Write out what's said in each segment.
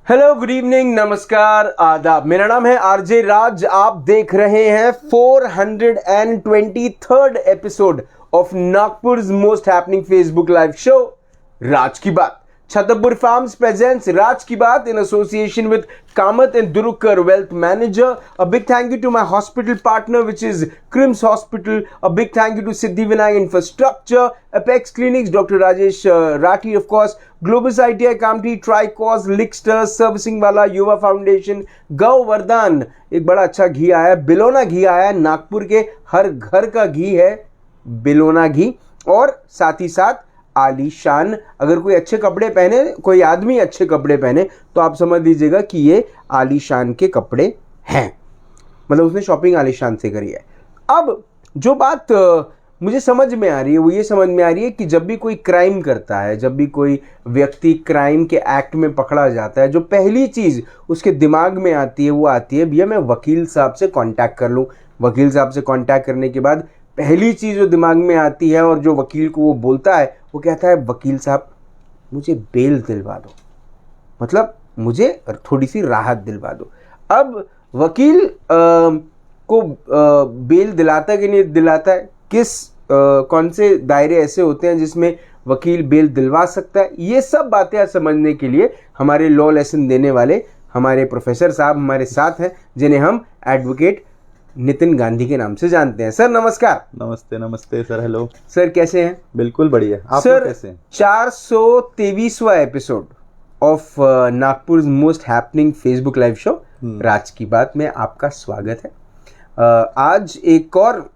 Hello, good evening, नमस्कार, आदाब। मेरा नाम है आरजे राज। आप देख रहे हैं 423rd episode of Nagpur's most happening Facebook live show Raj Ki Baat. Chhatarpur farms presents Raj Ki Baat in association with Kamath and Durukar Wealth Manager. A big thank you to my hospital partner, which is Crims Hospital. A big thank you to Siddhivinayak Infrastructure, Apex Clinics, Dr. Rajesh Rathi, of course, Globus ITI Kamti, Tricos, Lickster, Servicing Wala, युवा foundation, गौ वरदान। एक बड़ा अच्छा घी आया है, बिलोना घी आया है। नागपुर के हर घर का घी है बिलोना घी। और साथ ही साथ आलीशान, अगर कोई अच्छे कपड़े पहने, कोई आदमी अच्छे कपड़े पहने, तो आप समझ लीजिएगा कि ये आलीशान के कपड़े हैं, मतलब उसने शॉपिंग आलीशान से करी है। अब जो बात मुझे समझ में आ रही है वो ये समझ में आ रही है कि जब भी कोई क्राइम करता है, जब भी कोई व्यक्ति क्राइम के एक्ट में पकड़ा जाता है, जो पहली चीज़ उसके दिमाग में आती है वो आती है, भैया मैं वकील साहब से कांटेक्ट कर लूँ। वकील साहब से कांटेक्ट करने के बाद पहली चीज़ जो दिमाग में आती है और जो वकील को वो बोलता है, वो कहता है वकील साहब मुझे बेल दिलवा दो, मतलब मुझे थोड़ी सी राहत दिलवा दो। अब वकील को बेल दिलाता है कि नहीं दिलाता है, कौन से दायरे ऐसे होते हैं जिसमें वकील बेल दिलवा सकता है, ये सब बातें आज समझने के लिए हमारे लॉ लेसन देने वाले हमारे प्रोफेसर साहब हमारे साथ हैं, जिन्हें हम एडवोकेट नितिन गांधी के नाम से जानते हैं। सर नमस्कार। नमस्ते। नमस्ते सर। हेलो सर, कैसे हैं? बिल्कुल बढ़िया। आप सर कैसे हैं? 423वां episode of Nagpur most happening Facebook live show Raj Ki Baat में आपका स्वागत है। आज एक और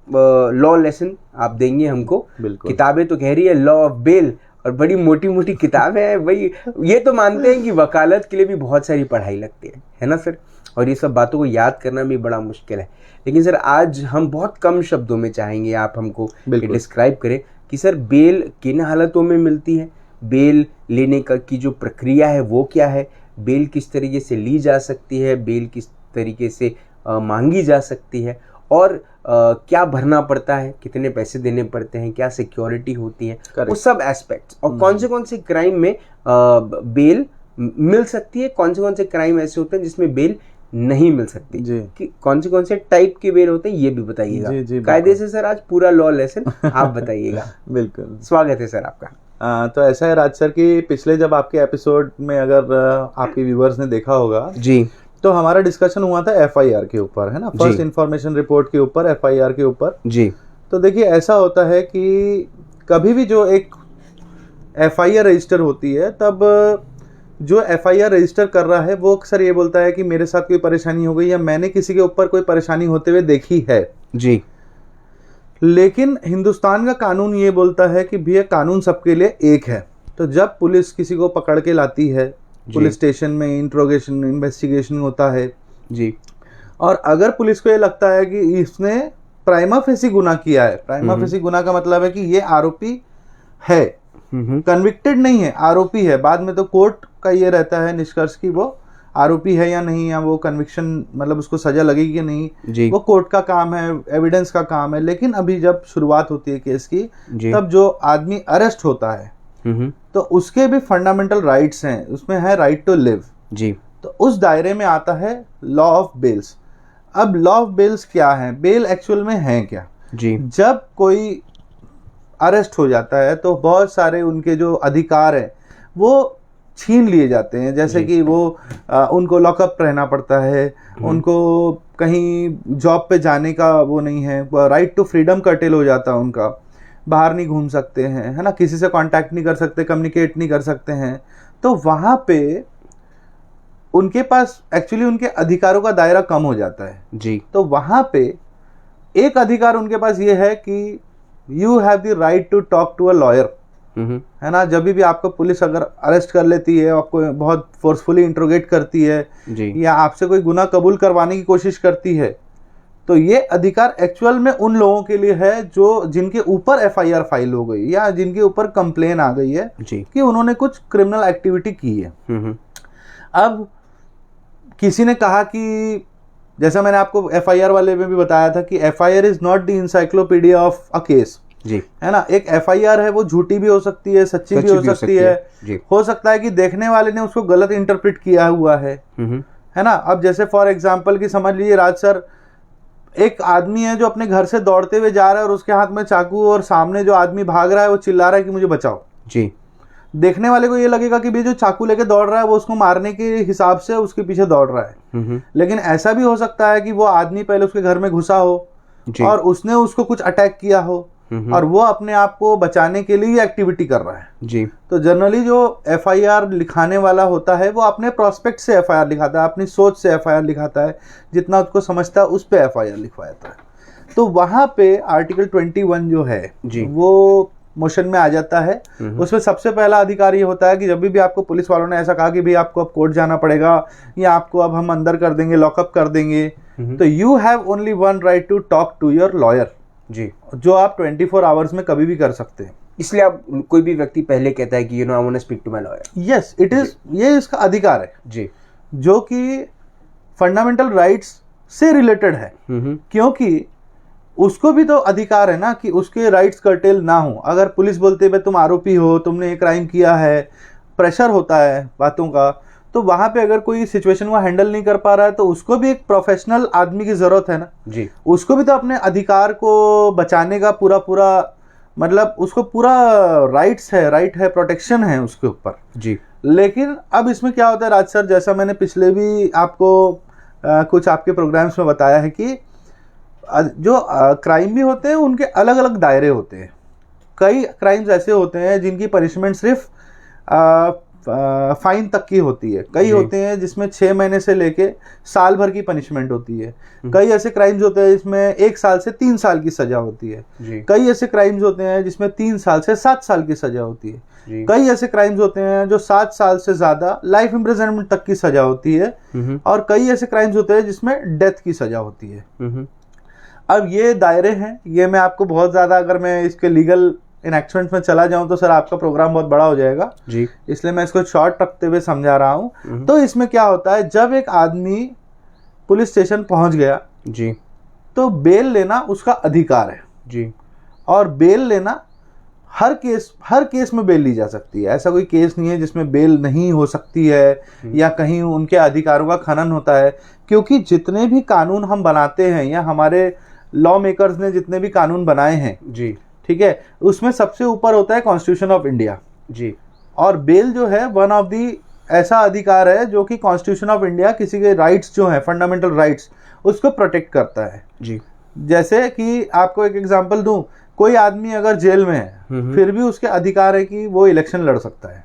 लॉ लेसन आप देंगे हमको। किताबें तो कह रही है लॉ ऑफ बेल, और बड़ी मोटी मोटी किताबें हैं भाई। ये तो मानते हैं कि वकालत के लिए भी बहुत सारी पढ़ाई लगती है ना सर, और ये सब बातों को याद करना भी बड़ा मुश्किल है। लेकिन सर आज हम बहुत कम शब्दों में चाहेंगे आप हमको डिस्क्राइब करें कि सर बेल किन हालतों में मिलती है, बेल लेने का की जो प्रक्रिया है वो क्या है, बेल किस तरीके से ली जा सकती है, बेल किस तरीके से मांगी जा सकती है, और क्या भरना पड़ता है, कितने पैसे देने पड़ते हैं, क्या सिक्योरिटी होती है, वो सब एस्पेक्ट्स, और कौन से क्राइम में बेल मिल सकती है, कौन से क्राइम ऐसे होते हैं जिसमें बेल नहीं मिल सकती जी। कि कौन से टाइप के बेल होते हैं ये भी बताइएगा कायदे से सर। आज पूरा लॉ लेसन आप बताइएगा। बिल्कुल, स्वागत है सर आपका। तो ऐसा है राज सर कि पिछले जब आपके एपिसोड में अगर आपके व्यूअर्स ने देखा होगा जी, तो हमारा डिस्कशन हुआ था एफआईआर के ऊपर, है ना, फर्स्ट इंफॉर्मेशन रिपोर्ट के ऊपर, एफआईआर के ऊपर जी। तो देखिए ऐसा होता है कि कभी भी जो एक एफआईआर रजिस्टर होती है, तब जो एफआईआर रजिस्टर कर रहा है वो अक्सर ये बोलता है कि मेरे साथ कोई परेशानी हो गई या मैंने किसी के ऊपर कोई परेशानी होते हुए देखी है जी। लेकिन हिंदुस्तान का कानून ये बोलता है कि भैया कानून सबके लिए एक है। तो जब पुलिस किसी को पकड़ के लाती है, पुलिस स्टेशन में इंट्रोगेशन इन्वेस्टिगेशन होता है जी, और अगर पुलिस को ये लगता है कि इसने प्राइमा फेसी गुनाह किया है, प्राइमा फेसी गुनाह का मतलब है कि ये आरोपी है, कन्विक्टेड नहीं है, आरोपी है। बाद में तो कोर्ट का ये रहता है निष्कर्ष की वो आरोपी है या नहीं, या वो कन्विक्शन मतलब उसको सजा लगेगी या नहीं, वो कोर्ट का काम है, एविडेंस का काम है। लेकिन अभी जब शुरुआत होती है केस की, तब जो आदमी अरेस्ट होता है तो उसके भी फंडामेंटल राइट्स हैं, उसमें है राइट टू लिव जी। तो उस दायरे में आता है लॉ ऑफ बेल्स। अब लॉ ऑफ बेल्स क्या है, बेल एक्चुअल में है क्या जी? जब कोई अरेस्ट हो जाता है तो बहुत सारे उनके जो अधिकार हैं वो छीन लिए जाते हैं, जैसे कि वो उनको लॉकअप रहना पड़ता है, उनको कहीं जॉब पे जाने का वो नहीं है, राइट टू फ्रीडम कर्टेल हो जाता है उनका, बाहर नहीं घूम सकते हैं, है ना, किसी से कांटेक्ट नहीं कर सकते, कम्युनिकेट नहीं कर सकते हैं। तो वहाँ पे उनके पास एक्चुअली उनके अधिकारों का दायरा कम हो जाता है जी। तो वहाँ पे एक अधिकार उनके पास ये है कि you have the right to talk to a lawyer, है ना। जब भी आपको पुलिस अगर अरेस्ट कर लेती है, आपको बहुत फोर्सफुली इंट्रोगेट करती है जी, या आपसे कोई गुनाह कबूल करवाने की कोशिश करती है, तो ये अधिकार एक्चुअल में उन लोगों के लिए है जो जिनके ऊपर एफआईआर फाइल हो गई या जिनके ऊपर कंप्लेन आ गई है जी, कि उन्होंने कुछ क्रिमिनल एक्टिविटी की है। अब किसी ने कहा कि जैसा मैंने आपको एफआईआर वाले में भी बताया था कि FIR is not the encyclopedia of a case जी, है ना। एक FIR है वो झूठी भी हो सकती है, सच्ची भी हो सकती है। हो सकता है कि देखने वाले ने उसको गलत इंटरप्रेट किया हुआ है ना। अब जैसे फॉर एग्जांपल की समझ लीजिए राज सर, एक आदमी है जो अपने घर से दौड़ते हुए जा रहा है और उसके हाथ में चाकू, और सामने जो आदमी भाग रहा है वो चिल्ला रहा है कि मुझे बचाओ जी। देखने वाले को ये लगेगा कि भाई जो चाकू लेके दौड़ रहा है वो उसको मारने के हिसाब से उसके पीछे दौड़ रहा है। लेकिन ऐसा भी हो सकता है कि वो आदमी पहले उसके घर में घुसा हो और उसने उसको कुछ अटैक किया हो और वो अपने आप को बचाने के लिए एक्टिविटी कर रहा है जी। तो जनरली जो FIR लिखाने वाला होता है वो अपने प्रोस्पेक्ट से FIR लिखाता है, अपनी सोच से FIR लिखाता है, जितना उसको समझता है उस पे FIR लिखवाता है। तो वहां पे आर्टिकल 21 जो है जी, वो मोशन में आ जाता है। उसमें सबसे पहला अधिकार ये होता है कि जब भी आपको पुलिस वालों ने ऐसा कहा कि भाई आपको अब कोर्ट जाना पड़ेगा या आपको अब हम अंदर कर देंगे, लॉकअप कर देंगे, तो you have only one right to talk to your lawyer जी, जो आप 24 आवर्स में कभी भी कर सकते हैं। इसलिए आप कोई भी व्यक्ति पहले कहता है कि I want to speak to my lawyer. Yes, it is, ये इसका अधिकार है जी, जो कि फंडामेंटल राइट्स से रिलेटेड है। क्योंकि उसको भी तो अधिकार है ना कि उसके राइट्स कर्टेल ना हो। अगर पुलिस बोलते है तुम आरोपी हो, तुमने ये क्राइम किया है, प्रेशर होता है बातों का, तो वहां पे अगर कोई सिचुएशन वो हैंडल नहीं कर पा रहा है तो उसको भी एक प्रोफेशनल आदमी की जरूरत है ना जी। उसको भी तो अपने अधिकार को बचाने का पूरा मतलब उसको पूरा राइट है, प्रोटेक्शन है उसके ऊपर जी। लेकिन अब इसमें क्या होता है राज सर, जैसा मैंने पिछले भी आपको कुछ आपके प्रोग्राम्स में बताया है कि जो क्राइम भी होते हैं उनके अलग अलग दायरे होते हैं। कई क्राइम्स ऐसे होते हैं जिनकी पनिशमेंट सिर्फ फाइन तक की होती है। कई होते हैं जिसमें 6 महीने से लेके साल भर की पनिशमेंट होती है। कई ऐसे क्राइम्स होते हैं जिसमें 1 साल से 3 साल की सजा होती है। कई ऐसे क्राइम्स होते हैं जिसमें 3 साल से 7 साल की सजा होती है। कई ऐसे क्राइम्स होते हैं जो 7 साल से ज्यादा लाइफ इम्प्रिजनमेंट तक की सजा होती है। और कई ऐसे क्राइम्स होते हैं जिसमें डेथ की सजा होती है। अब ये दायरे हैं, ये मैं आपको बहुत ज्यादा, अगर मैं इसके लीगल इनएक्शमेंट में चला जाऊं तो सर आपका प्रोग्राम बहुत बड़ा हो जाएगा जी, इसलिए मैं इसको शॉर्ट रखते हुए समझा रहा हूं। तो इसमें क्या होता है, जब एक आदमी पुलिस स्टेशन पहुंच गया जी, तो बेल लेना उसका अधिकार है जी। और बेल लेना हर केस में बेल ली जा सकती है। ऐसा कोई केस नहीं है जिसमें बेल नहीं हो सकती है या कहीं उनके अधिकारों का खनन होता है। क्योंकि जितने भी कानून हम बनाते हैं या हमारे लॉ मेकर्स ने जितने भी कानून बनाए हैं जी, ठीक है, उसमें सबसे ऊपर होता है कॉन्स्टिट्यूशन ऑफ इंडिया जी। और बेल जो है वन ऑफ दी ऐसा अधिकार है जो कि कॉन्स्टिट्यूशन ऑफ इंडिया किसी के राइट्स जो है, फंडामेंटल राइट्स, उसको प्रोटेक्ट करता है जी। जैसे कि आपको एक एग्जांपल दूं, कोई आदमी अगर जेल में है फिर भी उसके अधिकार है कि वो इलेक्शन लड़ सकता है।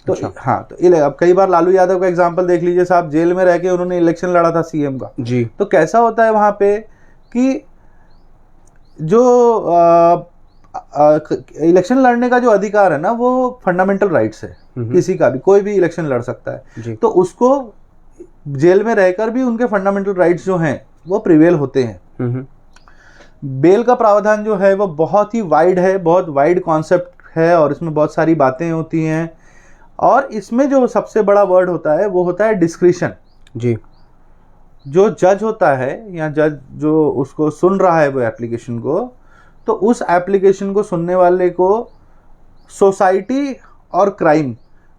तो अच्छा। हाँ, तो अब कई बार लालू यादव का एग्जांपल देख लीजिए साहब, जेल में रह के उन्होंने इलेक्शन लड़ा था सीएम का जी। तो कैसा होता है वहां पे कि जो इलेक्शन लड़ने का जो अधिकार है ना, वो फंडामेंटल राइट्स है। किसी का भी कोई भी इलेक्शन लड़ सकता है, तो उसको जेल में रहकर भी उनके फंडामेंटल राइट्स जो हैं वो प्रिवेल होते हैं। बेल का प्रावधान जो है वो बहुत ही वाइड है, बहुत वाइड कॉन्सेप्ट है और इसमें बहुत सारी बातें होती हैं। और इसमें जो सबसे बड़ा वर्ड होता है वो होता है डिस्क्रिशन जी। जो जज होता है या जज जो उसको सुन रहा है वो एप्लीकेशन को, तो उस एप्लीकेशन को सुनने वाले को सोसाइटी और क्राइम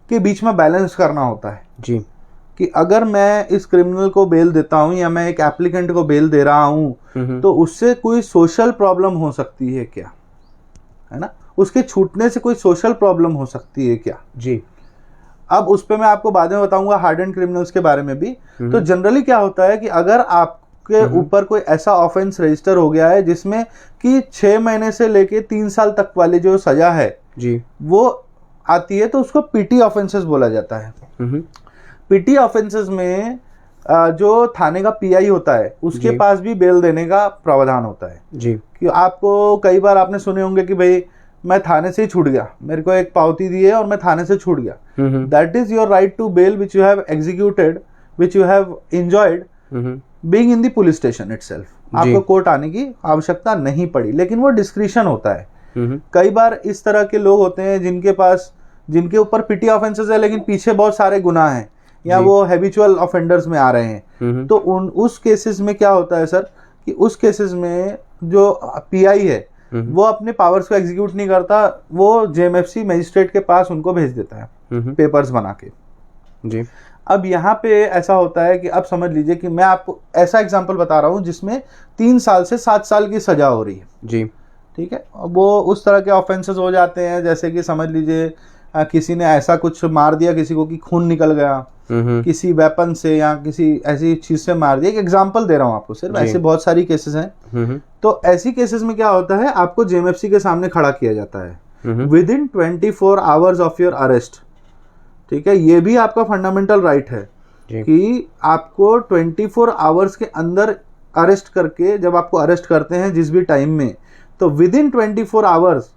के बीच में बैलेंस करना होता है जी। कि अगर मैं इस क्रिमिनल को बेल देता हूं या मैं एक एप्लीकेंट को बेल दे रहा हूं तो उससे कोई सोशल प्रॉब्लम हो सकती है क्या, है ना, उसके छूटने से कोई सोशल प्रॉब्लम हो सकती है क्या जी। अब उस पे मैं आपको बाद में बताऊंगा हार्ड एंड क्रिमिनल्स के बारे में भी। तो जनरली क्या होता है कि अगर आपके ऊपर कोई ऐसा ऑफेंस रजिस्टर हो गया है जिसमें कि 6 महीने से लेके 3 साल तक वाली जो सजा है जी वो आती है, तो उसको पीटी ऑफेंसेस बोला जाता है। पीटी ऑफेंसेस में जो थाने का पीआई होता है उसके पास भी बेल देने का प्रावधान होता है जी। कि आपको कई बार आपने सुने होंगे कि भाई मैं थाने से ही छूट गया, मेरे को एक पावती दी है और मैं थाने से छूट गया। That is your right to bail which you have executed, which you have enjoyed being in the police station itself. आपको कोर्ट आने की आवश्यकता नहीं पड़ी, लेकिन वो डिस्क्रिशन होता है। कई बार इस तरह के लोग होते हैं जिनके ऊपर पीटी ऑफेंसेस है लेकिन पीछे बहुत सारे गुनाह हैं या वो हैबिचुअल ऑफेंडर्स में आ रहे हैं। तो उस केसेस में क्या होता है सर कि उस केसेस में जो पीआई है वो अपने पावर्स को एग्जीक्यूट नहीं करता, वो जेएमएफसी मजिस्ट्रेट के पास उनको भेज देता है पेपर्स बना के जी। अब यहाँ पे ऐसा होता है कि अब समझ लीजिए कि मैं आपको ऐसा एग्जांपल बता रहा हूँ जिसमें 3 साल से 7 साल की सजा हो रही है जी, ठीक है। वो उस तरह के ऑफेंसेस हो जाते हैं जैसे कि समझ लीजिए किसी ने ऐसा कुछ मार दिया किसी को कि खून निकल गया, किसी वेपन से या किसी ऐसी चीज से मार दिया। एक एग्जांपल दे रहा हूँ आपको, सिर्फ ऐसे बहुत सारी केसेस हैं। तो ऐसी केसेस में क्या होता है, आपको जेएमएफसी के सामने खड़ा किया जाता है with in 24 hours of your arrest, ठीक है। ये भी आपका फंडामेंटल राइट है कि आपको 24 आवर्स के अंदर अरेस्ट करके, जब आपको अरेस्ट करते हैं जिस भी टाइम में, तो विद इन 24 आवर्स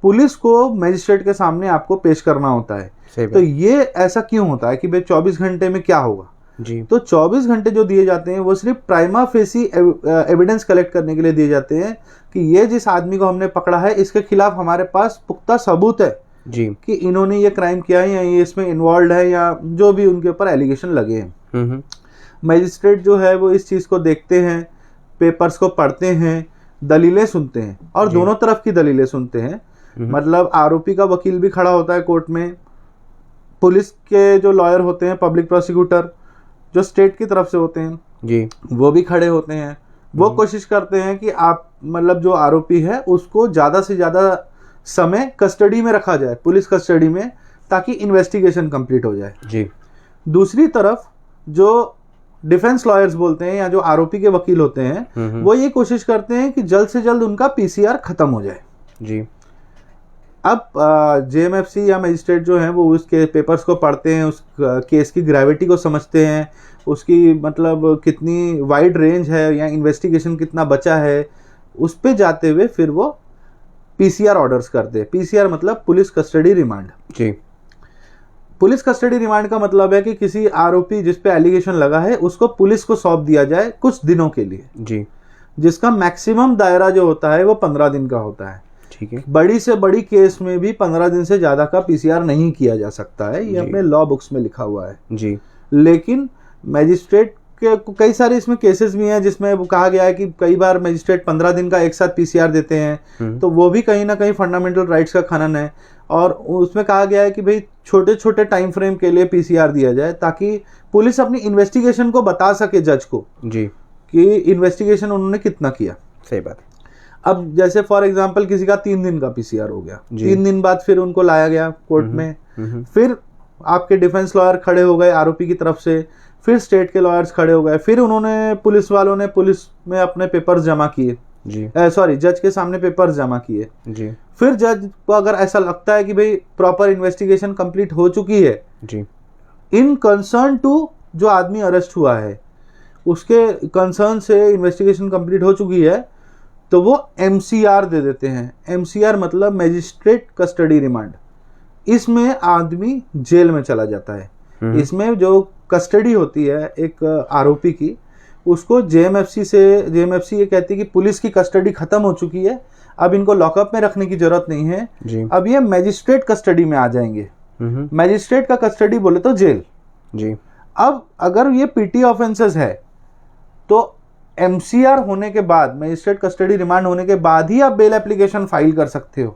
पुलिस को मजिस्ट्रेट के सामने आपको पेश करना होता है। तो ये ऐसा क्यों होता है कि भाई 24 घंटे में क्या होगा जी? तो 24 घंटे जो दिए जाते हैं वो सिर्फ प्राइमा फेसी एविडेंस कलेक्ट करने के लिए दिए जाते हैं कि ये जिस आदमी को हमने पकड़ा है इसके खिलाफ हमारे पास पुख्ता सबूत है जी कि इन्होंने ये क्राइम किया है या ये इसमें इन्वॉल्व है या जो भी उनके ऊपर एलिगेशन लगे हैं। मजिस्ट्रेट जो है वो इस चीज को देखते हैं, पेपर्स को पढ़ते हैं, दलीलें सुनते हैं और दोनों तरफ की दलीलें सुनते हैं। मतलब आरोपी का वकील भी खड़ा होता है कोर्ट में, पुलिस के जो लॉयर होते हैं, पब्लिक प्रोसिक्यूटर जो स्टेट की तरफ से होते हैं जी, वो भी खड़े होते हैं। वो कोशिश करते हैं कि आप मतलब जो आरोपी है उसको ज्यादा से ज्यादा समय कस्टडी में रखा जाए, पुलिस कस्टडी में, ताकि इन्वेस्टिगेशन कंप्लीट हो जाए जी। दूसरी तरफ जो डिफेंस लॉयर्स बोलते हैं या जो आरोपी के वकील होते हैं वो ये कोशिश करते हैं कि जल्द से जल्द उनका पीसीआर खत्म हो जाए जी। अब जेएमएफसी या मजिस्ट्रेट जो है वो उसके पेपर्स को पढ़ते हैं, उस केस की ग्रेविटी को समझते हैं, उसकी मतलब कितनी वाइड रेंज है या इन्वेस्टिगेशन कितना बचा है, उस पे जाते हुए फिर वो पीसीआर ऑर्डर्स करते हैं। पीसीआर मतलब पुलिस कस्टडी रिमांड जी। पुलिस कस्टडी रिमांड का मतलब है कि किसी आरोपी जिस पे एलिगेशन लगा है उसको पुलिस को सौंप दिया जाए कुछ दिनों के लिए जी, जिसका मैक्सिमम दायरा जो होता है वो 15 दिन का होता है, ठीक है। बड़ी से बड़ी केस में भी 15 दिन से ज्यादा का पीसीआर नहीं किया जा सकता है, ये अपने लॉ बुक्स में लिखा हुआ है जी। लेकिन मजिस्ट्रेट के कई सारे इसमें केसेस भी हैं जिसमें वो कहा गया है कि कई बार मजिस्ट्रेट 15 दिन का एक साथ पीसीआर देते हैं, तो वो भी कहीं ना कहीं फंडामेंटल राइट्स का खनन है। और उसमें कहा गया है कि भाई छोटे छोटे टाइम फ्रेम के लिए पीसीआर दिया जाए ताकि पुलिस अपनी इन्वेस्टिगेशन को बता सके जज को जी कि इन्वेस्टिगेशन उन्होंने कितना किया। सही बात। अब जैसे फॉर एग्जांपल किसी का 3 दिन का पीसीआर हो गया, 3 दिन बाद फिर उनको लाया गया कोर्ट में, फिर आपके डिफेंस लॉयर खड़े हो गए आरोपी की तरफ से, फिर स्टेट के लॉयर्स खड़े हो गए, फिर उन्होंने पुलिस वालों ने पुलिस में अपने पेपर्स जमा किए जी, सॉरी जज के सामने पेपर्स जमा किए जी। फिर जज को अगर ऐसा लगता है कि भाई प्रॉपर इन्वेस्टिगेशन कंप्लीट हो चुकी है जी, इन कंसर्न टू जो आदमी अरेस्ट हुआ है उसके कंसर्न से इन्वेस्टिगेशन कंप्लीट हो चुकी है, तो वो एमसीआर दे देते हैं। एमसीआर मतलब मजिस्ट्रेट कस्टडी रिमांड। इसमें आदमी जेल में चला जाता है। इसमें जो कस्टडी होती है एक आरोपी की, उसको जेएमएफसी ये कहती है कि पुलिस की कस्टडी खत्म हो चुकी है, अब इनको लॉकअप में रखने की जरूरत नहीं है जी। अब ये मजिस्ट्रेट कस्टडी में आ जाएंगे। मजिस्ट्रेट का कस्टडी बोले तो जेल जी। अब अगर ये पीटी ऑफेंसेस है तो एमसीआर होने के बाद, मजिस्ट्रेट कस्टडी रिमांड होने के बाद ही आप बेल एप्लीकेशन फाइल कर सकते हो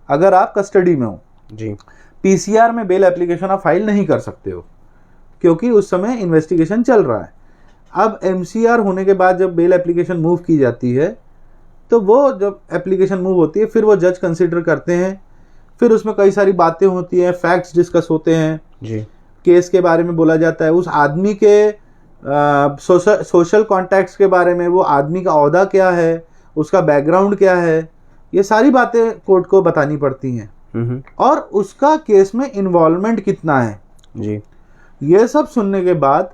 अगर आप कस्टडी में हो जी। पीसीआर में बेल एप्लीकेशन आप फाइल नहीं कर सकते हो क्योंकि उस समय इन्वेस्टिगेशन चल रहा है। अब एमसीआर होने के बाद जब बेल एप्लीकेशन मूव की जाती है तो वो जब एप्लीकेशन मूव होती है फिर वो जज कंसिडर करते हैं, फिर उसमें कई सारी बातें होती हैं, फैक्ट्स डिस्कस होते हैं जी। केस के बारे में बोला जाता है, उस आदमी के सोशल कॉन्टैक्ट्स के बारे में, वो आदमी का ओहदा क्या है, उसका बैकग्राउंड क्या है, ये सारी बातें कोर्ट को बतानी पड़ती हैं और उसका केस में इन्वॉल्वमेंट कितना है जी। ये सब सुनने के बाद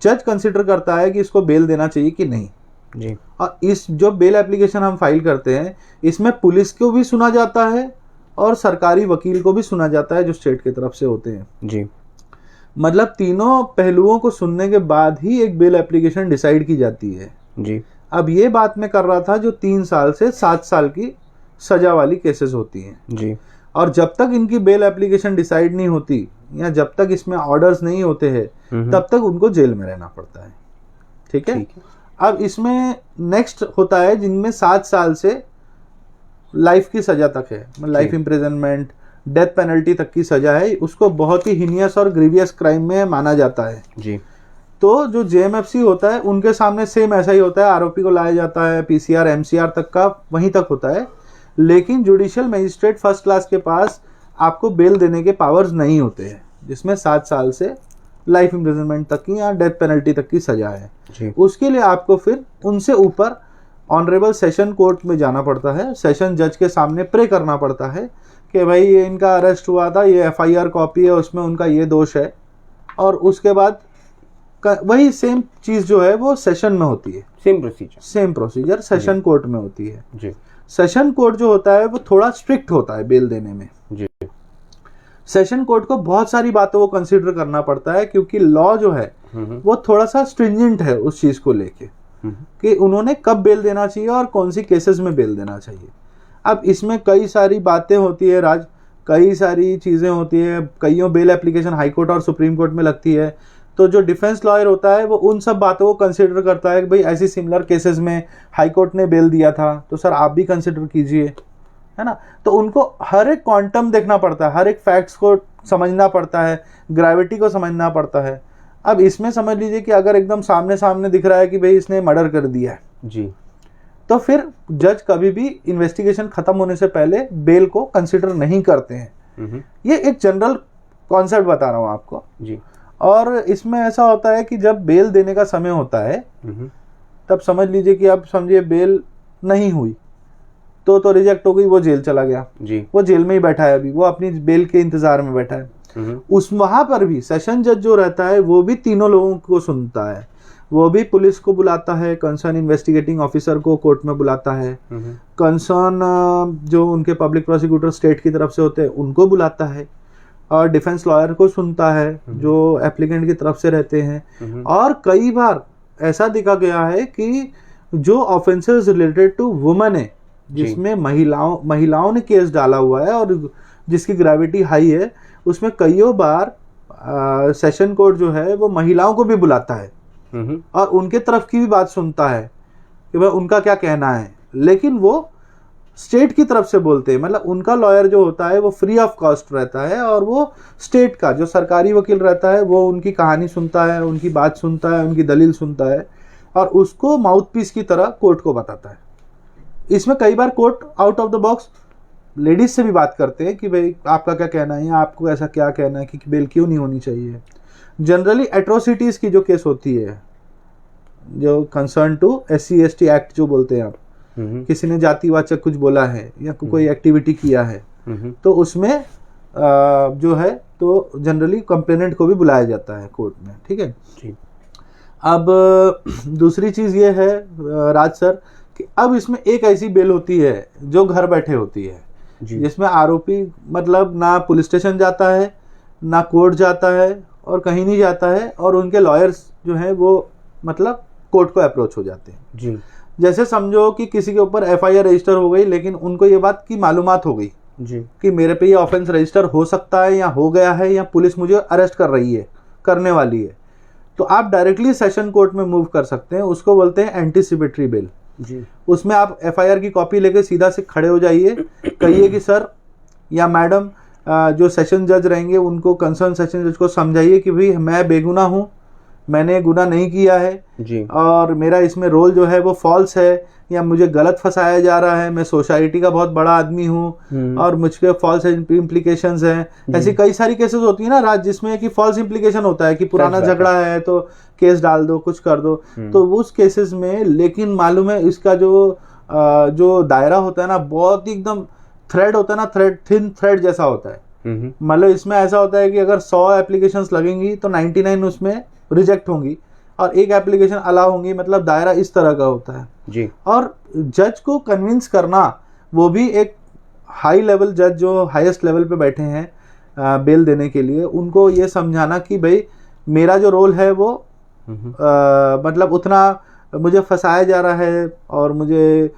जज कंसिडर करता है कि इसको बेल देना चाहिए कि नहीं जी। और इस जो बेल एप्लीकेशन हम फाइल करते हैं इसमें पुलिस को भी सुना जाता है और सरकारी वकील को भी सुना जाता है जो स्टेट की तरफ से होते हैं जी। मतलब तीनों पहलुओं को सुनने के बाद ही एक बेल एप्लीकेशन डिसाइड की जाती है जी। अब ये बात मैं कर रहा था जो 3 साल से 7 साल की सजा वाली केसेस होती हैं जी। और जब तक इनकी बेल एप्लीकेशन डिसाइड नहीं होती या जब तक इसमें ऑर्डर्स नहीं होते हैं तब तक उनको जेल में रहना पड़ता है। ठीक है। अब इसमें नेक्स्ट होता है जिनमें 7 साल से लाइफ की सजा तक है, लाइफ इम्प्रिजनमेंट, डेथ पेनल्टी तक की सजा है, उसको बहुत ही हीनियस और ग्रीवियस क्राइम में माना जाता है जी। तो जो जेएमएफसी होता है उनके सामने सेम ऐसा ही होता है, आरोपी को लाया जाता है, पीसीआर एमसीआर तक का वहीं तक होता है, लेकिन जुडिशियल मजिस्ट्रेट फर्स्ट क्लास के पास आपको बेल देने के पावर्स नहीं होते हैं, जिसमें 7 साल से लाइफ इम्प्रिजनमेंट तक की या डेथ पेनल्टी तक की सजा है जी। उसके लिए आपको फिर उनसे ऊपर ऑनरेबल सेशन कोर्ट में जाना पड़ता है, सेशन जज के सामने प्रे करना पड़ता है कि भाई ये इनका अरेस्ट हुआ था, ये एफआईआर कॉपी है, उसमें उनका ये दोष है, और उसके बाद वही सेम चीज जो है वो सेशन में होती है, सेम प्रोसीजर सेशन कोर्ट में होती है जी। सेशन कोर्ट जो होता है वो थोड़ा स्ट्रिक्ट होता है बेल देने में जी। सेशन कोर्ट को बहुत सारी बातों को कंसीडर करना पड़ता है, क्योंकि लॉ जो है वो थोड़ा सा स्ट्रिंजेंट है उस चीज को लेके कि उन्होंने कब बेल देना चाहिए और कौन सी केसेस में बेल देना चाहिए। अब इसमें कई सारी बातें होती है राज, कई सारी चीजें होती है, कईयों बेल एप्लीकेशन हाई कोर्ट और सुप्रीम कोर्ट में लगती है, तो जो डिफेंस लॉयर होता है वो उन सब बातों को कंसीडर करता है कि भाई ऐसी सिमिलर केसेस में हाई कोर्ट ने बेल दिया था तो सर आप भी कंसीडर कीजिए, है ना। तो उनको हर एक क्वांटम देखना पड़ता है, हर एक फैक्ट्स को समझना पड़ता है, ग्रेविटी को समझना पड़ता है। अब इसमें समझ लीजिए कि अगर एकदम सामने सामने दिख रहा है कि भाई इसने मर्डर कर दिया है जी, तो फिर जज कभी भी इन्वेस्टिगेशन खत्म होने से पहले बेल को कंसीडर नहीं करते हैं। ये एक जनरल कॉन्सेप्ट बता रहा हूँ आपको जी। और इसमें ऐसा होता है कि जब बेल देने का समय होता है तब समझ लीजिए कि आप समझिए बेल नहीं हुई तो रिजेक्ट हो गई, वो जेल चला गया जी। वो जेल में ही बैठा है, अभी वो अपनी बेल के इंतजार में बैठा है। उस वहां पर भी सेशन जज जो रहता है वो भी तीनों लोगों को सुनता है, वो भी पुलिस को बुलाता है, कंसर्न इन्वेस्टिगेटिंग ऑफिसर को कोर्ट में बुलाता है, कंसर्न जो उनके पब्लिक प्रोसिक्यूटर स्टेट की तरफ से होते हैं उनको बुलाता है, और डिफेंस लॉयर को सुनता है जो एप्लीकेंट की तरफ से रहते हैं। और कई बार ऐसा देखा गया है कि जो ऑफेंसेस रिलेटेड टू वुमेन है, जिसमें महिलाओं ने केस डाला हुआ है और जिसकी ग्रेविटी हाई है, उसमें कईयों बार सेशन कोर्ट जो है वो महिलाओं को भी बुलाता है और उनके तरफ की भी बात सुनता है कि भाई उनका क्या कहना है, लेकिन वो स्टेट की तरफ से बोलते हैं, मतलब उनका लॉयर जो होता है वो फ्री ऑफ कॉस्ट रहता है और वो स्टेट का जो सरकारी वकील रहता है वो उनकी कहानी सुनता है, उनकी बात सुनता है, उनकी दलील सुनता है और उसको माउथ पीस की तरह कोर्ट को बताता है। इसमें कई बार court out of the box ladies से भी बात करते हैं कि भाई आपका क्या कहना है या आपको ऐसा क्या कहना है कि बेल क्यों नहीं होनी चाहिए। जनरली एट्रोसिटीज की जो केस होती है, जो concern to SC ST act जो बोलते हैं आप, किसी ने जातिवाचक कुछ बोला है या कोई एक्टिविटी किया है तो उसमें जो है तो जनरली कंप्लेनेंट को भी बुलाया जाता है कोर्ट में, ठीक है। अब दूसरी चीज ये है राज सर कि अब इसमें एक ऐसी बेल होती है जो घर बैठे होती है, जिसमें आरोपी मतलब ना पुलिस स्टेशन जाता है, ना कोर्ट जाता है और कहीं नहीं जाता है, और उनके लॉयर्स जो हैं वो मतलब कोर्ट को अप्रोच हो जाते हैं जी। जैसे समझो कि किसी के ऊपर FIR रजिस्टर हो गई, लेकिन उनको ये बात की मालूमात हो गई जी कि मेरे पे ये ऑफेंस रजिस्टर हो सकता है या हो गया है या पुलिस मुझे अरेस्ट कर रही है, करने वाली है, तो आप डायरेक्टली सेशन कोर्ट में मूव कर सकते हैं। उसको बोलते हैं एंटीसिपेटरी बेल जी। उसमें आप FIR की कॉपी लेके सीधा से खड़े हो जाइए, कहिए कि सर या मैडम जो सेशन जज रहेंगे उनको कंसर्न सेशन जज को समझाइए कि भाई मैं बेगुनाह हूँ, मैंने गुनाह नहीं किया है जी, और मेरा इसमें रोल जो है वो फॉल्स है या मुझे गलत फंसाया जा रहा है, मैं सोसाइटी का बहुत बड़ा आदमी हूँ और मुझके फॉल्स इम्प्लीकेशंस हैं। ऐसी कई सारी केसेस होती है ना राज, जिसमें कि फॉल्स इम्प्लीकेशन होता है कि पुराना झगड़ा है तो केस डाल दो, कुछ कर दो, तो उस केसेस में लेकिन मालूम है इसका जो दायरा होता है ना बहुत एकदम थ्रेड होता है ना, थिन थ्रेड जैसा होता है। मतलब इसमें ऐसा होता है कि अगर 100 एप्लीकेशंस लगेंगी तो 99 उसमें रिजेक्ट होंगी और एक एप्लीकेशन अलाउ होंगी, मतलब दायरा इस तरह का होता है जी। और जज को कन्विंस करना, वो भी एक हाई लेवल जज जो हाईएस्ट लेवल पे बैठे हैं बेल देने के लिए, उनको ये समझाना कि भाई मेरा जो रोल है वो मतलब उतना मुझे फंसाया जा रहा है और मुझे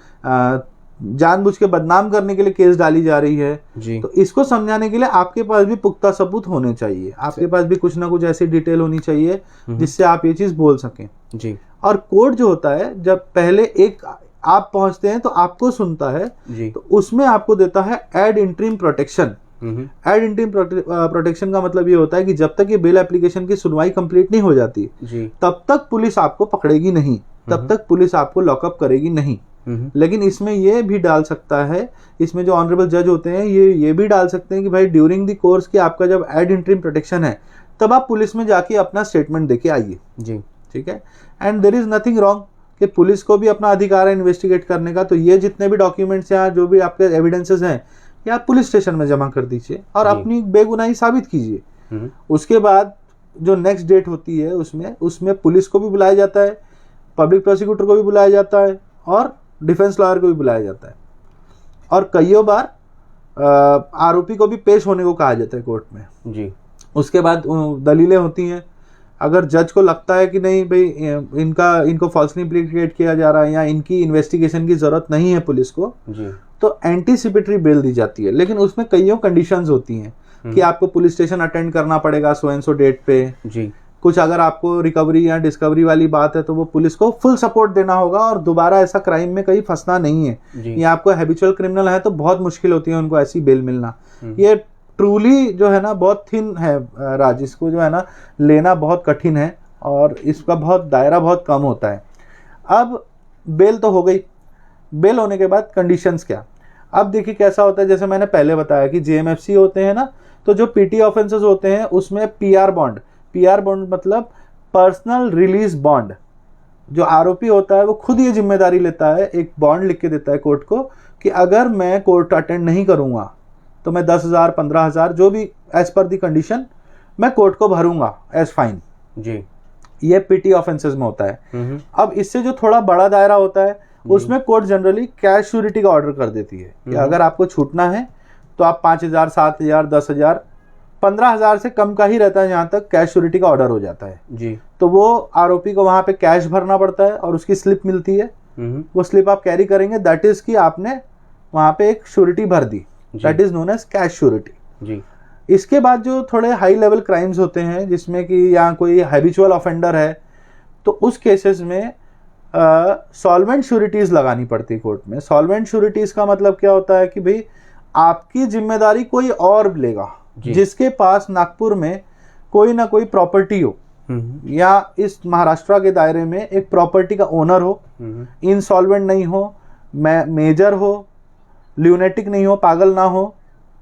जानबूझ के बदनाम करने के लिए केस डाली जा रही है जी। तो इसको समझाने के लिए आपके पास भी पुख्ता सबूत होने चाहिए, आपके पास भी कुछ ना कुछ ऐसी डिटेल होनी चाहिए जिससे आप ये चीज बोल सकें जी। और कोर्ट जो होता है, जब पहले आप पहुंचते हैं तो आपको सुनता है जी। तो उसमें आपको देता है ad interim protection. Ad interim protection का मतलब ये होता है कि जब तक ये बेल एप्लीकेशन की सुनवाई कंप्लीट नहीं हो जाती जी, तब तक पुलिस आपको पकड़ेगी नहीं, तब तक पुलिस आपको लॉकअप करेगी नहीं। लेकिन इसमें ये भी डाल सकता है, इसमें जो ऑनरेबल जज होते हैं ये भी डाल सकते हैं कि भाई ड्यूरिंग द कोर्स कि आपका जब एड इंटरिम प्रोटेक्शन है तब आप पुलिस में जाके अपना स्टेटमेंट देके आइए जी, ठीक है। And there is nothing wrong कि पुलिस को भी अपना अधिकार है इन्वेस्टिगेट करने का, तो ये जितने भी डॉक्यूमेंट्स या जो भी आपके एविडेंसेस हैं ये आप पुलिस स्टेशन में जमा कर दीजिए और अपनी बेगुनाही साबित कीजिए। उसके बाद जो नेक्स्ट डेट होती है उसमें पुलिस को भी बुलाया जाता है, पब्लिक प्रोसिक्यूटर को भी बुलाया जाता है और डिफेंस लॉयर को भी बुलाया जाता है और कईयों बार आरोपी को भी पेश होने को कहा जाता है कोर्ट में जी। उसके बाद दलीलें होती हैं। अगर जज को लगता है कि नहीं भाई इनको फॉल्सली इम्प्लीकेट किया जा रहा है या इनकी इन्वेस्टिगेशन की जरूरत नहीं है पुलिस को जी, तो एंटीसिपेटरी बेल दी जाती है, लेकिन उसमें कईयों कंडीशंस होती हैं कि आपको पुलिस स्टेशन अटेंड करना पड़ेगा सो एंड सो डेट पे जी। कुछ अगर आपको रिकवरी या डिस्कवरी वाली बात है तो वो पुलिस को फुल सपोर्ट देना होगा और दोबारा ऐसा क्राइम में कहीं फंसना नहीं है। या आपको हैबिचुअल क्रिमिनल है तो बहुत मुश्किल होती है उनको ऐसी बेल मिलना। ये ट्रूली जो है ना बहुत थिन है राज, इसको जो है ना लेना बहुत कठिन है और इसका बहुत दायरा बहुत कम होता है। अब बेल तो हो गई, बेल होने के बाद कंडीशंस क्या। अब देखिए कैसा होता है, जैसे मैंने पहले बताया कि जेएमएफसी होते हैं ना, तो जो पीटी ऑफेंसेस होते हैं उसमें पीआर बॉन्ड मतलब पर्सनल रिलीज बॉन्ड, जो आरोपी होता है वो खुद ये जिम्मेदारी लेता है, एक बॉन्ड लिख के देता है कोर्ट को कि अगर मैं कोर्ट अटेंड नहीं करूंगा तो मैं 10,000 15,000 जो भी एज पर दी कंडीशन मैं कोर्ट को भरूंगा एज फाइन जी। ये पीटी ऑफेंसेस में होता है। अब इससे जो थोड़ा बड़ा दायरा होता है उसमें कोर्ट जनरली कैश श्योरिटी का ऑर्डर कर देती है कि अगर आपको छूटना है तो आप 5,000 7,000 10,000 15,000 से कम का ही रहता है जहां तक कैश श्योरिटी का ऑर्डर हो जाता है जी। तो वो आरोपी को वहां पे कैश भरना पड़ता है और उसकी स्लिप मिलती है। वो स्लिप आप कैरी करेंगे, दैट इज कि आपने वहां पे एक श्योरिटी भर दी, that is known as cash surety जी। इसके बाद जो थोड़े हाई लेवल क्राइम्स होते हैं जिसमें कि यहाँ कोई हैबिचुअल ऑफेंडर है तो उस केसेस में सॉल्वेंट श्योरिटीज लगानी पड़ती है कोर्ट में। सॉल्वेंट श्योरिटीज का मतलब क्या होता है कि भाई आपकी जिम्मेदारी कोई और लेगा जिसके पास नागपुर में कोई ना कोई प्रॉपर्टी हो या इस महाराष्ट्र के दायरे में एक प्रॉपर्टी का ओनर हो, इनसॉल्वेंट नहीं हो, मेजर हो, ल्यूनेटिक नहीं हो, पागल ना हो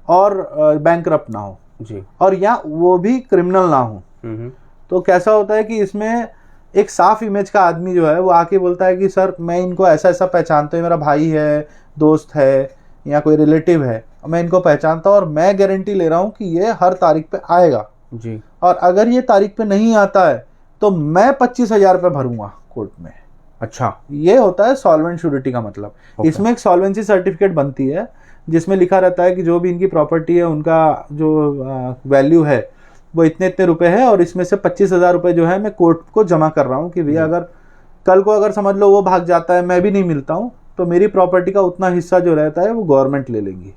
और बैंकरप्ट ना हो जी, और या वो भी क्रिमिनल ना हो। तो कैसा होता है कि इसमें एक साफ इमेज का आदमी जो है वो आके बोलता है कि सर मैं इनको ऐसा ऐसा पहचानता हूँ, मेरा भाई है, दोस्त है या कोई रिलेटिव है, मैं इनको पहचानता हूँ और मैं गारंटी ले रहा हूँ कि ये हर तारीख पे आएगा जी, और अगर ये तारीख पे नहीं आता है तो मैं 25,000 रुपये भरूंगा कोर्ट में। अच्छा, ये होता है सॉल्वेंट श्योरिटी का मतलब। इसमें एक सॉल्वेंसी सर्टिफिकेट बनती है जिसमें लिखा रहता है कि जो भी इनकी प्रॉपर्टी है उनका जो वैल्यू है वो इतने इतने रुपए है और इसमें से 25,000 रुपये जो है मैं कोर्ट को जमा कर रहा हूँ कि भैया अगर कल को अगर समझ लो वो भाग जाता है, मैं भी नहीं मिलता हूँ, तो मेरी प्रॉपर्टी का उतना हिस्सा जो रहता है वो गवर्नमेंट ले लेगी।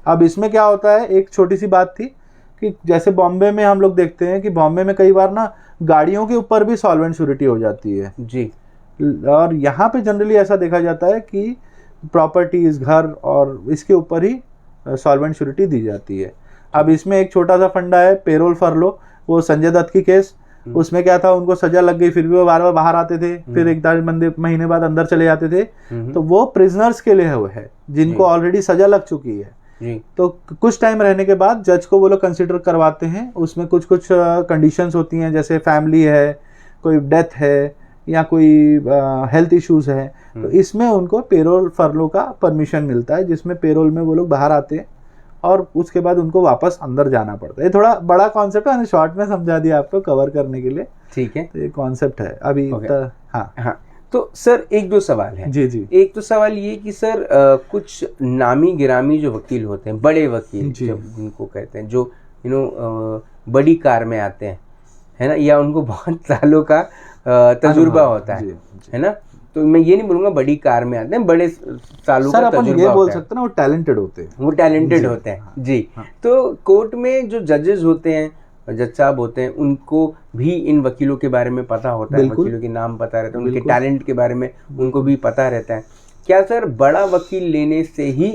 अब इसमें क्या होता है, एक छोटी सी बात थी कि जैसे बॉम्बे में हम लोग देखते हैं कि बॉम्बे में कई बार ना गाड़ियों के ऊपर भी सॉल्वेंट श्योरिटी हो जाती है जी, और यहाँ पे जनरली ऐसा देखा जाता है कि प्रॉपर्टीज, घर और इसके ऊपर ही सॉल्वेंट श्योरिटी दी जाती है। अब इसमें एक छोटा सा फंडा है पेरोल फरलो, वो संजय दत्त की केस, उसमें क्या था, उनको सजा लग गई फिर भी वो बार बार बाहर आते थे, फिर एक महीने बाद अंदर चले जाते थे, तो वो प्रिजनर्स के लिए हुए है जिनको ऑलरेडी सजा लग चुकी है। तो कुछ टाइम रहने के बाद जज को वो लोग कंसिडर करवाते हैं, उसमें कुछ कुछ कंडीशंस होती हैं, जैसे फैमिली है, कोई डेथ है या कोई हेल्थ इश्यूज है, तो इसमें उनको पेरोल फरलो का परमिशन मिलता है, जिसमें पेरोल में वो लोग बाहर आते हैं और उसके बाद उनको वापस अंदर जाना पड़ता है। ये थोड़ा बड़ा कॉन्सेप्ट है, शॉर्ट में समझा दिया आपको कवर करने के लिए, ठीक है। तो ये कॉन्सेप्ट है अभी। हाँ, तो सर एक दो सवाल है जी जी। एक तो सवाल ये कि सर कुछ नामी गिरामी जो वकील होते हैं, बड़े वकील जिनको कहते हैं, जो बड़ी कार में आते हैं, है ना, या उनको बहुत सालों का तजुर्बा होता है ना, तो मैं ये नहीं बोलूंगा बड़ी कार में आते हैं, बड़े सालों का तजुर्बा ये बोल सकते हैं ना, वो टैलेंटेड होते हैं, वो टैलेंटेड होते हैं जी। तो कोर्ट में जो जजेस होते हैं, जज साहब होते हैं, उनको भी इन वकीलों के बारे में पता होता है, वकीलों के नाम पता रहता है, उनके टैलेंट के बारे में उनको भी पता रहता है। क्या सर बड़ा वकील लेने से ही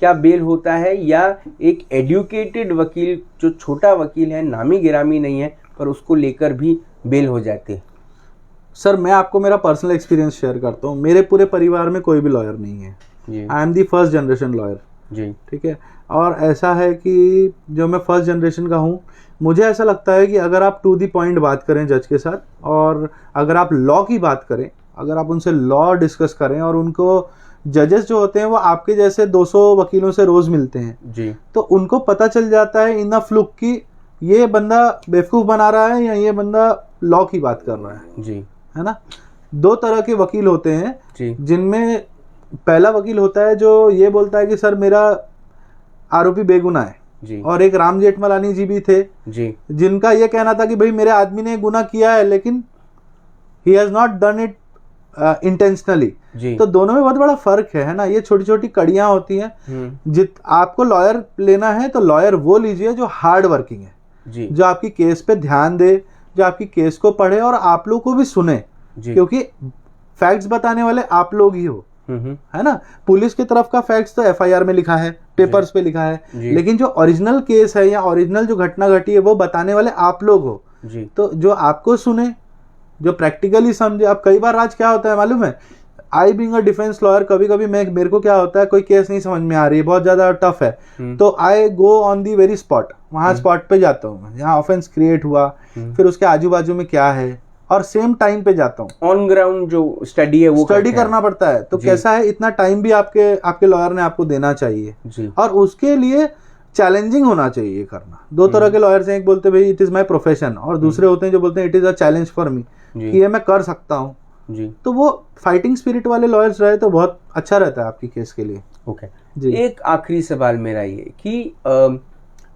क्या बेल होता है, या एक एडुकेटेड वकील जो छोटा वकील है, नामी गिरामी नहीं है, पर उसको लेकर भी बेल हो जाती है? सर मैं आपको मेरा पर्सनल एक्सपीरियंस शेयर करता हूँ। मेरे पूरे परिवार में कोई भी लॉयर नहीं है। I am the first generation lawyer जी, ठीक है। और ऐसा है कि जो मैं फर्स्ट जनरेशन का हूँ, मुझे ऐसा लगता है कि अगर आप टू दी पॉइंट बात करें जज के साथ, और अगर आप लॉ की बात करें, अगर आप उनसे लॉ डिस्कस करें, और उनको जजेस जो होते हैं वो आपके जैसे 200 वकीलों से रोज मिलते हैं जी, तो उनको पता चल जाता है इन अ फ्लुक कि ये बंदा बेवकूफ़ बना रहा है या ये बंदा लॉ की बात कर रहा है जी, है ना। 2 तरह के वकील होते हैं जी, जिनमें पहला वकील होता है जो ये बोलता है कि सर मेरा आरोपी बेगुनाह है जी, और एक राम जेठमलानी जी भी थे जी, जिनका ये कहना था कि भाई मेरे आदमी ने गुनाह किया है लेकिन he has not done it intentionally. तो दोनों में बहुत बड़ा फर्क है ना। ये छोटी छोटी कड़ियां होती हैं। आपको लॉयर लेना है तो लॉयर वो लीजिए जो हार्ड वर्किंग है जी, जो आपकी केस पे ध्यान दे, जो आपकी केस को पढ़े और आप लोग को भी सुने, क्योंकि फैक्ट्स बताने वाले आप लोग ही हो, है ना। पुलिस की तरफ का फैक्ट्स तो एफआईआर में लिखा है, पेपर्स पे लिखा है, लेकिन जो ओरिजिनल केस है या ओरिजिनल जो घटना घटी है वो बताने वाले आप लोग हो जी। तो जो आपको सुने, जो प्रैक्टिकली समझे। अब कई बार आज क्या होता है मालूम है, I being a defence lawyer, कभी कभी मेरे को क्या होता है, कोई केस नहीं समझ में आ रही है, बहुत ज्यादा टफ है, तो I go on the very spot, वहां स्पॉट पे जाता हूँ जहाँ ऑफेंस क्रिएट हुआ, फिर उसके आजू बाजू में क्या है, और सेम टाइम पे जाता हूँ। ऑन ग्राउंड जो स्टडी है वो स्टडी करना पड़ता है। तो कैसा है, इतना टाइम भी आपके लॉयर ने आपको देना चाहिए जी। और उसके लिए चैलेंजिंग होना चाहिए करना। 2 तरह के लॉयर्स हैं, एक बोलते हैं भाई इट इज माय प्रोफेशन, और दूसरे होते हैं जो बोलते हैं it is a challenge for me, कि ये मैं कर सकता हूँ जी। तो वो फाइटिंग स्पिरिट वाले लॉयर्स रहे तो बहुत अच्छा रहता है आपकी केस के लिए। ओके जी। एक आखिरी सवाल मेरा ये कि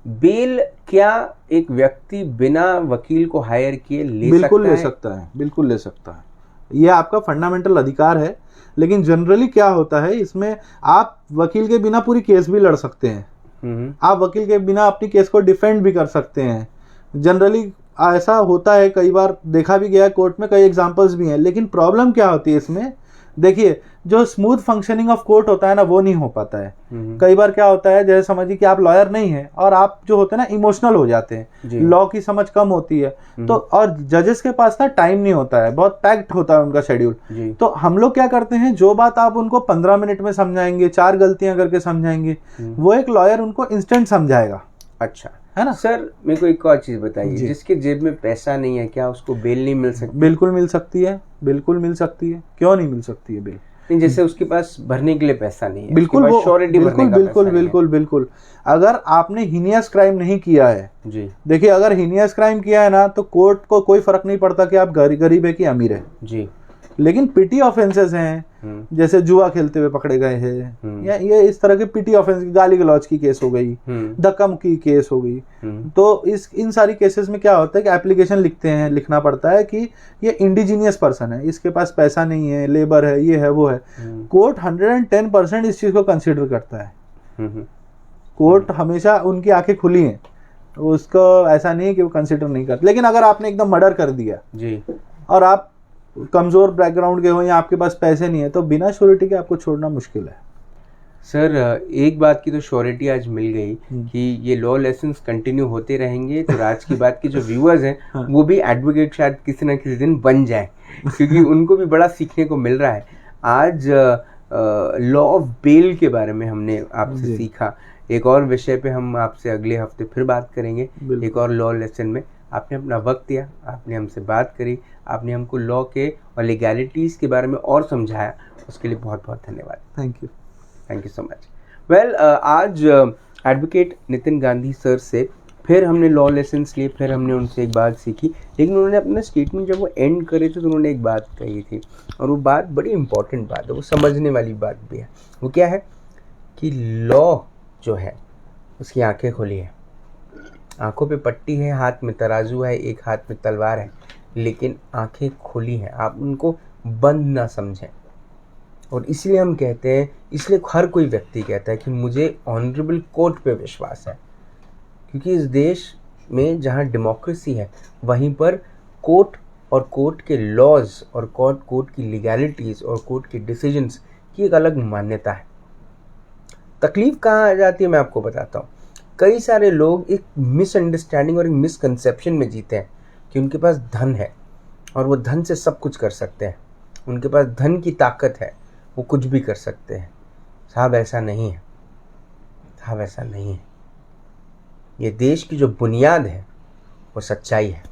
बेल क्या एक व्यक्ति बिना वकील को हायर किए ले सकता है? बिल्कुल ले सकता है, बिल्कुल ले सकता है। ये आपका फंडामेंटल अधिकार है। लेकिन जनरली क्या होता है, इसमें आप वकील के बिना पूरी केस भी लड़ सकते हैं, आप वकील के बिना अपनी केस को डिफेंड भी कर सकते हैं। जनरली ऐसा होता है, कई बार देखा भी गया है कोर्ट में, कई एग्जांपल्स भी हैं। लेकिन प्रॉब्लम क्या होती है इसमें, देखिए जो स्मूथ फंक्शनिंग ऑफ कोर्ट होता है ना, वो नहीं हो पाता है। कई बार क्या होता है, जैसे समझिए कि आप लॉयर नहीं है और आप जो होते हैं ना इमोशनल हो जाते हैं, लॉ की समझ कम होती है, तो और जजेस के पास ना टाइम नहीं होता है, बहुत पैक्ड होता है उनका शेड्यूल। तो हम लोग क्या करते हैं, जो बात आप उनको 15 मिनट में समझाएंगे, 4 गलतियां करके समझाएंगे, वो एक लॉयर उनको इंस्टेंट समझाएगा। अच्छा, है ना सर। मेरे को एक और चीज बताइए, जिसके जेब में पैसा नहीं है, क्या उसको बेल नहीं मिल सकती? बिल्कुल मिल सकती है, बिल्कुल मिल सकती है, क्यों नहीं मिल सकती है बेल? नहीं, जैसे उसके पास भरने के लिए पैसा नहीं है, बिल्कुल बिल्कुल। अगर आपने हीनियस क्राइम नहीं किया है जी, देखिए अगर हीनियस क्राइम किया है ना, तो कोर्ट को कोई फर्क नहीं पड़ता कि आप गरीब है कि अमीर है जी। लेकिन पिटी ऑफेंसेस हैं, जैसे जुआ खेलते हुए पकड़े गए हैं, या ये इस तरह के पिटी ऑफेंस, गाली गलौज की केस हो गई, धक्का मुक्की की केस हो गई, तो इन सारी केसेस में क्या होता है कि एप्लीकेशन लिखना पड़ता है कि ये इंडिजीनियस पर्सन है, इसके पास पैसा नहीं है, लेबर है, ये है वो है। कोर्ट 110% इस चीज को कंसिडर करता है। कोर्ट हमेशा उनकी आंखें खुली हैं, उसको ऐसा नहीं है कि वो कंसिडर नहीं करते। लेकिन अगर आपने एकदम मर्डर कर दिया जी, और आप कमजोर बैकग्राउंड के हो या आपके पास पैसे नहीं है, तो बिना श्योरिटी के आपको छोड़ना मुश्किल है। सर एक बात की तो श्योरिटी आज मिल गई कि ये लॉ लेसन्स कंटिन्यू होते रहेंगे, तो राज की बात के जो व्यूअर्स हैं वो भी एडवोकेट शायद किसी ना किसी दिन बन जाए, क्योंकि उनको भी बड़ा सीखने को मिल रहा है। आज लॉ ऑफ बेल के बारे में हमने आपसे सीखा। एक और विषय पे हम आपसे अगले हफ्ते फिर बात करेंगे, एक और लॉ लेसन में। आपने अपना वक्त दिया, आपने हमसे बात करी, आपने हमको लॉ के और लीगैलिटीज़ के बारे में और समझाया, उसके लिए बहुत बहुत धन्यवाद। Thank you so much. Well, आज एडवोकेट नितिन गांधी सर से फिर हमने लॉ लेसन्स लिए, फिर हमने उनसे एक बात सीखी। लेकिन उन्होंने अपना स्टेटमेंट जब वो एंड करे थे तो उन्होंने एक बात कही थी, और वो बात बड़ी इंपॉर्टेंट बात है, वो समझने वाली बात भी है। वो क्या है कि लॉ जो है उसकी आंखें खुली है, आंखों पे पट्टी है, हाथ में तराजू है, एक हाथ में तलवार है, लेकिन आंखें खुली हैं, आप उनको बंद ना समझें। और इसलिए हम कहते हैं, इसलिए हर कोई व्यक्ति कहता है कि मुझे ऑनरेबल कोर्ट पे विश्वास है, क्योंकि इस देश में जहाँ डेमोक्रेसी है वहीं पर कोर्ट और कोर्ट के लॉज और कोर्ट की लीगैलिटीज़ और कोर्ट के डिसीजंस की एक अलग मान्यता है। तकलीफ कहाँ आ जाती है मैं आपको बताता हूँ। कई सारे लोग एक मिसअंडरस्टैंडिंग और एक मिसकंसेप्शन में जीते हैं कि उनके पास धन है और वो धन से सब कुछ कर सकते हैं, उनके पास धन की ताकत है, वो कुछ भी कर सकते हैं। साहब ऐसा नहीं है, साहब ऐसा नहीं है। ये देश की जो बुनियाद है वो सच्चाई है।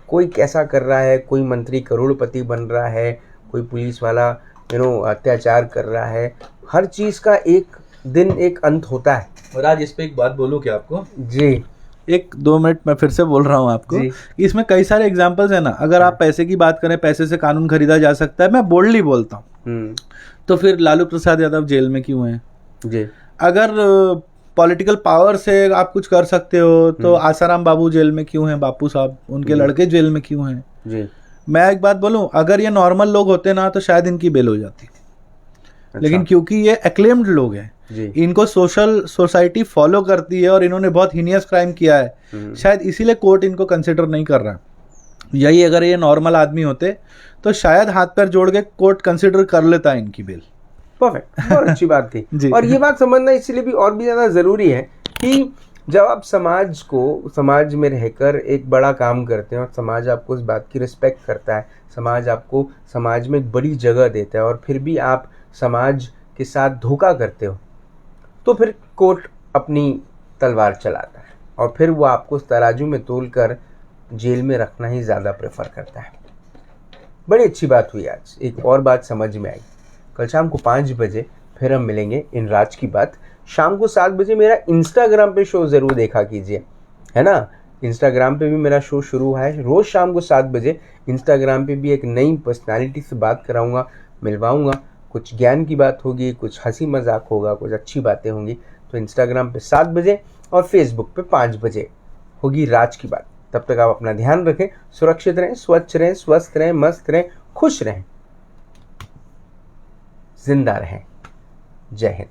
कोई कैसा कर रहा है, कोई मंत्री करोड़पति बन रहा है, कोई पुलिस वाला अत्याचार कर रहा है, हर चीज़ का एक दिन एक अंत होता है। और आज इस पे एक बात बोलूं क्या आपको? जी, 1-2 मिनट मैं फिर से बोल रहा हूँ आपको। इसमें कई सारे एग्जांपल्स है ना। अगर आप पैसे की बात करें, पैसे से कानून खरीदा जा सकता है, मैं बोल्डली बोलता हूँ। तो फिर लालू प्रसाद यादव जेल में क्यों हैं? जी। अगर पॉलिटिकल पावर से आप कुछ कर सकते हो तो आसाराम बाबू जेल में क्यों हैं? बापू साहब, उनके लड़के जेल में क्यों हैं? जी। मैं एक बात बोलूं, अगर ये नॉर्मल लोग होते ना तो शायद इनकी बेल हो जाती। अच्छा। लेकिन क्योंकि ये एक्लेम्ड लोग हैं, इनको सोसाइटी फॉलो करती है और इन्होंने बहुत हीनियस क्राइम किया है, शायद इसीलिए कोर्ट इनको कंसिडर नहीं कर रहा। यही अगर ये नॉर्मल आदमी होते तो शायद हाथ पैर जोड़ के कोर्ट कंसिडर कर लेता है इनकी बेल। परफेक्ट, बहुत अच्छी बात थी। और ये बात समझना इसलिए भी और भी ज़्यादा ज़रूरी है कि जब आप समाज में रहकर एक बड़ा काम करते हैं और समाज आपको उस बात की रिस्पेक्ट करता है, समाज आपको समाज में एक बड़ी जगह देता है और फिर भी आप समाज के साथ धोखा करते हो, तो फिर कोर्ट अपनी तलवार चलाता है और फिर वो आपको उस तराजू में तोलकर जेल में रखना ही ज़्यादा प्रेफर करता है। बड़ी अच्छी बात हुई आज, एक और बात समझ में आई। कल शाम को 5 बजे फिर हम मिलेंगे इन राज की बात। शाम को 7 बजे मेरा इंस्टाग्राम पे शो ज़रूर देखा कीजिए, है ना। इंस्टाग्राम पे भी मेरा शो शुरू हुआ है। रोज़ शाम को 7 बजे इंस्टाग्राम पे भी एक नई पर्सनालिटी से बात कराऊंगा, मिलवाऊंगा। कुछ ज्ञान की बात होगी, कुछ हंसी मजाक होगा, कुछ अच्छी बातें होंगी। तो इंस्टाग्राम पे 7 बजे और फेसबुक पे 5 बजे होगी राज की बात। तब तक आप अपना ध्यान रखें, सुरक्षित रहें, स्वच्छ रहें, स्वस्थ रहें, मस्त रहें, खुश रहें, जिंदा रहें। जय हिंद।